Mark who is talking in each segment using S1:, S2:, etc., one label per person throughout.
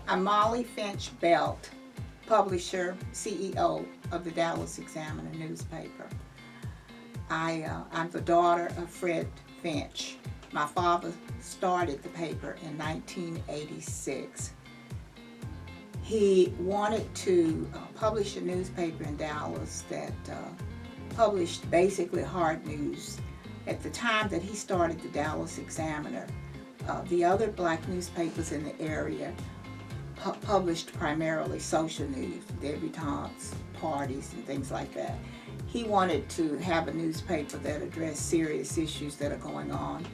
S1: I'm Mollie Finch Belt, publisher, CEO of the Dallas Examiner newspaper. I'm the daughter of Fred Finch. My father started the paper in 1986. He wanted to publish a newspaper in Dallas that published basically hard news. At the time that he started the Dallas Examiner, the other black newspapers in the area published primarily social news, debutantes, parties, and things like that. He wanted to have a newspaper that addressed serious issues that are going on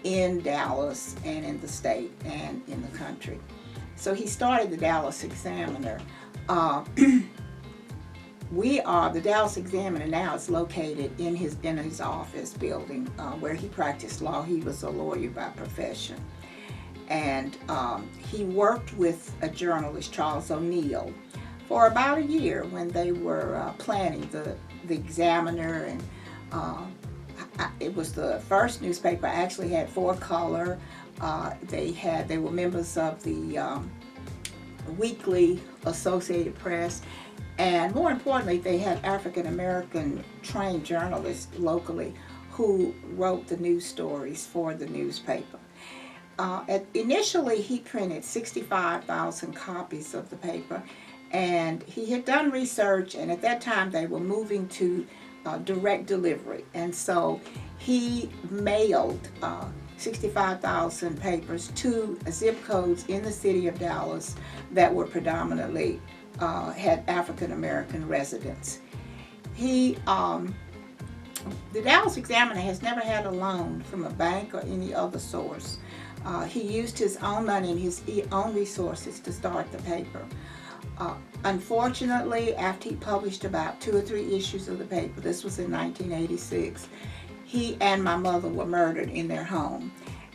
S1: in Dallas and in the state and in the country. So he started the Dallas Examiner. Uh, the Dallas Examiner now is located in his office building where he practiced law. He was a lawyer by profession. And he worked with a journalist, Charles O'Neill, for about a year when they were planning the Examiner. And it was the first newspaper I actually had for color. They were members of the Weekly Associated Press, and more importantly, they had African American trained journalists locally who wrote the news stories for the newspaper. Initially, he printed 65,000 copies of the paper, and he had done research, and at that time they were moving to direct delivery, and so he mailed 65,000 papers to zip codes in the city of Dallas that were predominantly had African American residents. The Dallas Examiner has never had a loan from a bank or any other source. He used his own money and his own resources to start the paper. Unfortunately, after he published about 2 or 3 issues of the paper, this was in 1986, he and my mother were murdered in their home.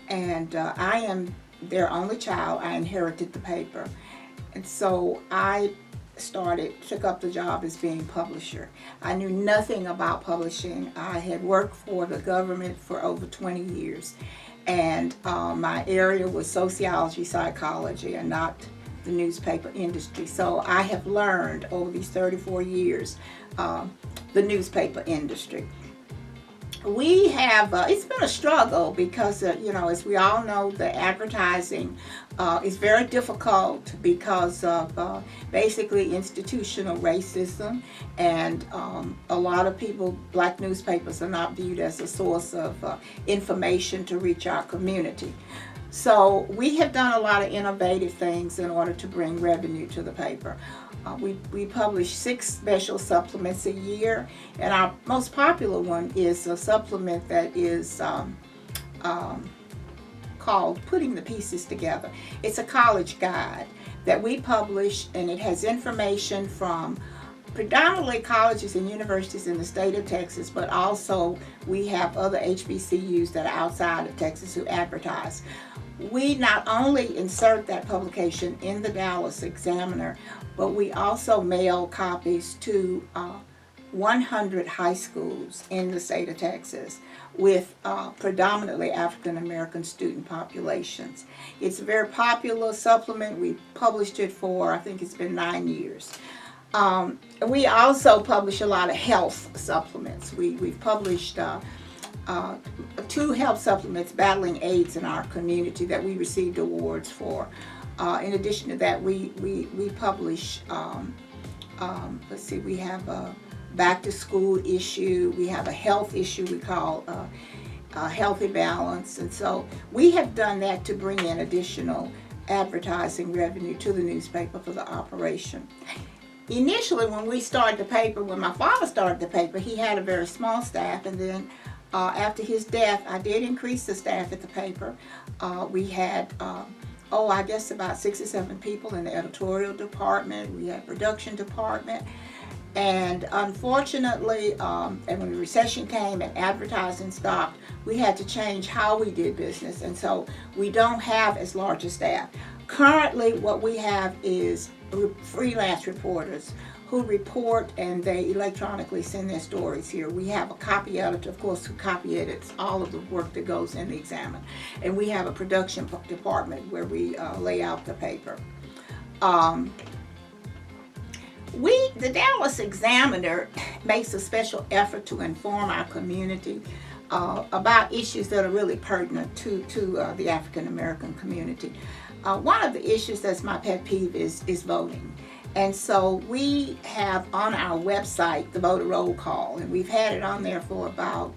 S1: And I am their only child. I inherited the paper. And so I took up the job as being publisher. I knew nothing about publishing. I had worked for the government for over 20 years. And my area was sociology, psychology, and not the newspaper industry. So I have learned over these 34 years the newspaper industry. It's been a struggle because, as we all know, the advertising is very difficult because of basically institutional racism, and a lot of people, black newspapers are not viewed as a source of information to reach our community. So we have done a lot of innovative things in order to bring revenue to the paper. We publish 6 special supplements a year, and our most popular one is a supplement that is called Putting the Pieces Together. It's a college guide that we publish, and it has information from predominantly colleges and universities in the state of Texas, but also we have other HBCUs that are outside of Texas who advertise. We not only insert that publication in the Dallas Examiner, but we also mail copies to 100 high schools in the state of Texas with predominantly African American student populations. It's a very popular supplement. We published it for, I think it's been 9 years. We also publish a lot of health supplements. We've published 2 health supplements battling AIDS in our community that we received awards for. In addition to that, we publish, we have a back to school issue, we have a health issue we call Healthy Balance, and so we have done that to bring in additional advertising revenue to the newspaper for the operation. Initially, when my father started the paper, he had a very small staff, and then after his death, I did increase the staff at the paper. We had, I guess about 6 or 7 people in the editorial department. We had production department. And unfortunately, and when the recession came and advertising stopped, we had to change how we did business. And so we don't have as large a staff. Currently, what we have is freelance reporters who report, and they electronically send their stories here. We have a copy editor, of course, who copy edits all of the work that goes in the Examiner. And we have a production department where we lay out the paper. Um, the Dallas Examiner makes a special effort to inform our community about issues that are really pertinent to the African American community. One of the issues that's my pet peeve is voting. And so we have on our website the voter roll call, and we've had it on there for about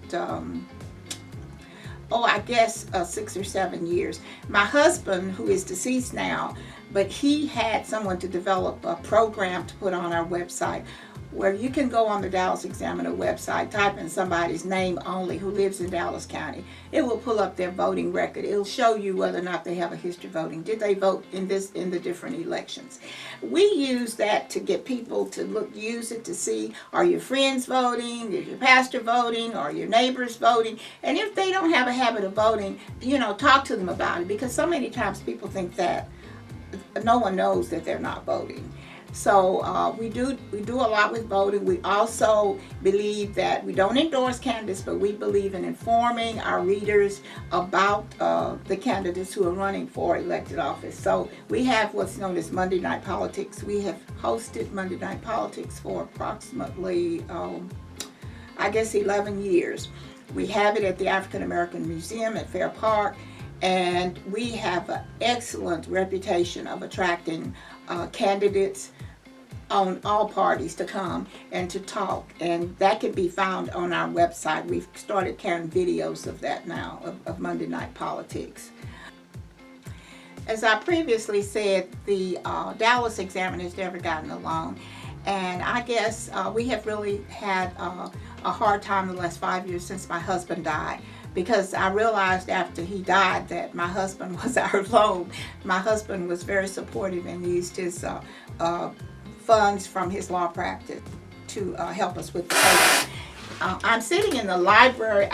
S1: I guess 6 or 7 years. My husband, who is deceased now, but he had someone to develop a program to put on our website where you can go on the Dallas Examiner website, type in somebody's name only who lives in Dallas County. It will pull up their voting record. It'll show you whether or not they have a history of voting. Did they vote in the different elections? We use that to get people to use it to see, are your friends voting, is your pastor voting, are your neighbors voting? And if they don't have a habit of voting, talk to them about it, because so many times people think that no one knows that they're not voting. So we do a lot with voting. We also believe that we don't endorse candidates, but we believe in informing our readers about the candidates who are running for elected office. So we have what's known as Monday Night Politics. We have hosted Monday Night Politics for approximately, 11 years. We have it at the African American Museum at Fair Park, and we have an excellent reputation of attracting candidates on all parties to come and to talk, and that can be found on our website. We've started carrying videos of that now, of Monday Night Politics. As I previously said, the Dallas Examiner has never gotten along, and I guess we have really had a hard time the last 5 years since my husband died, because I realized after he died that my husband was our loan. My husband was very supportive and used his funds from his law practice to help us with the paper. I'm sitting in the library.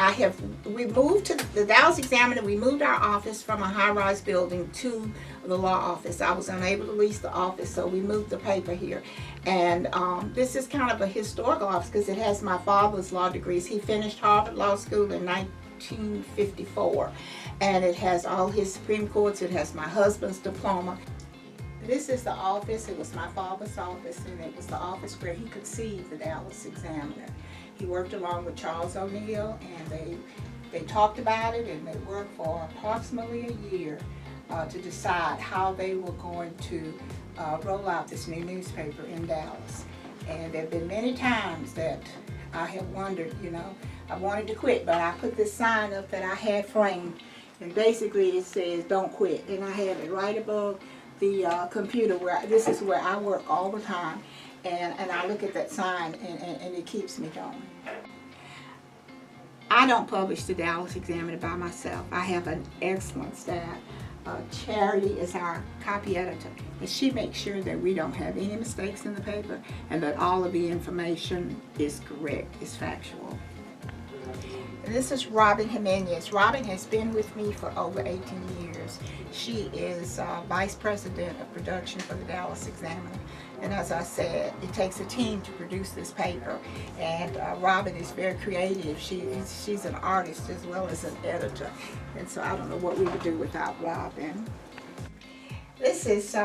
S1: We moved to the Dallas Examiner. We moved our office from a high-rise building to the law office. I was unable to lease the office, so we moved the paper here. And this is kind of a historical office because it has my father's law degrees. He finished Harvard Law School in 1954, and it has all his Supreme Courts. It has my husband's diploma. This is the office. It was my father's office, and it was the office where he conceived the Dallas Examiner. He worked along with Charles O'Neill, and they talked about it, and they worked for approximately a year to decide how they were going to roll out this new newspaper in Dallas. And there have been many times that I have wondered, I wanted to quit, but I put this sign up that I had framed, and basically it says, "Don't quit." And I have it right above the computer this is where I work all the time, and I look at that sign and it keeps me going. I don't publish the Dallas Examiner by myself. I have an excellent staff. Charity is our copy editor, and she makes sure that we don't have any mistakes in the paper and that all of the information is correct, is factual. And this is Robin Jimenez. Robin has been with me for over 18 years. She is Vice President of Production for the Dallas Examiner. And as I said, it takes a team to produce this paper. And Robin is very creative. She's an artist as well as an editor. And so I don't know what we would do without Robin. This is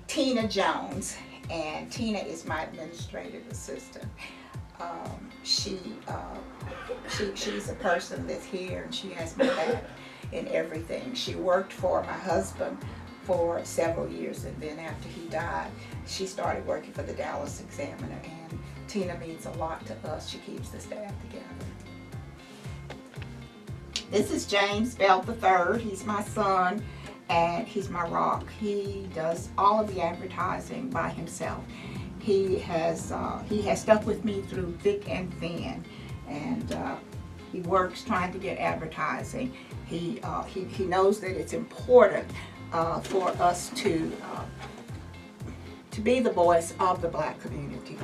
S1: Tina Jones, and Tina is my administrative assistant. She's a person that's here, and she has my back in everything. She worked for my husband for several years, and then after he died, she started working for the Dallas Examiner, and Tina means a lot to us. She keeps the staff together. This is James Belt III. He's my son, and he's my rock. He does all of the advertising by himself. He has stuck with me through thick and thin, and he works trying to get advertising. He knows that it's important for us to be the voice of the Black community,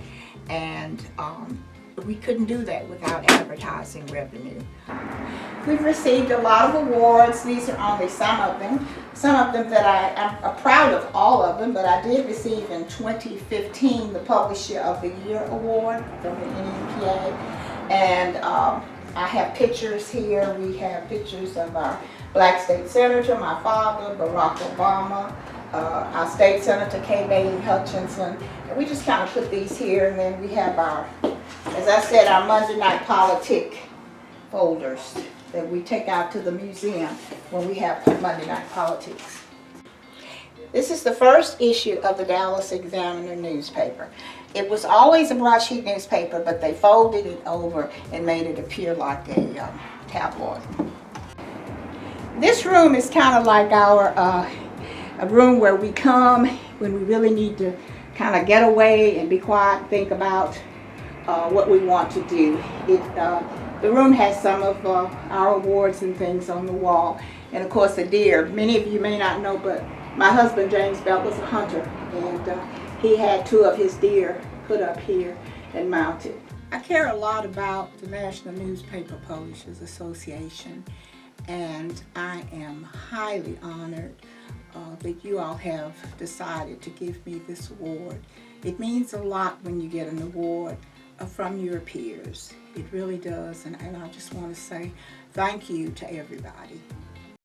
S1: and we couldn't do that without advertising revenue. We've received a lot of awards. These are only some of them that I'm proud of, all of them, but I did receive in 2015 the Publisher of the Year Award from the NNPA, and I have pictures here. We have pictures of our Black State Senator, my father, Barack Obama, our state senator, Kay Bailey Hutchinson. And we just kind of put these here, and then we have our, as I said, our Monday night politic folders that we take out to the museum when we have Monday night politics. This is the first issue of the Dallas Examiner newspaper. It was always a broadsheet newspaper, but they folded it over and made it appear like a tabloid. This room is kind of like our a room where we come when we really need to kind of get away and be quiet and think about what we want to do. The room has some of our awards and things on the wall, and of course the deer. Many of you may not know, but my husband James Belt was a hunter, and he had 2 of his deer put up here and mounted. I care a lot about the National Newspaper Publishers Association, and I am highly honored that you all have decided to give me this award. It means a lot when you get an award from your peers. It really does, and I just want to say thank you to everybody.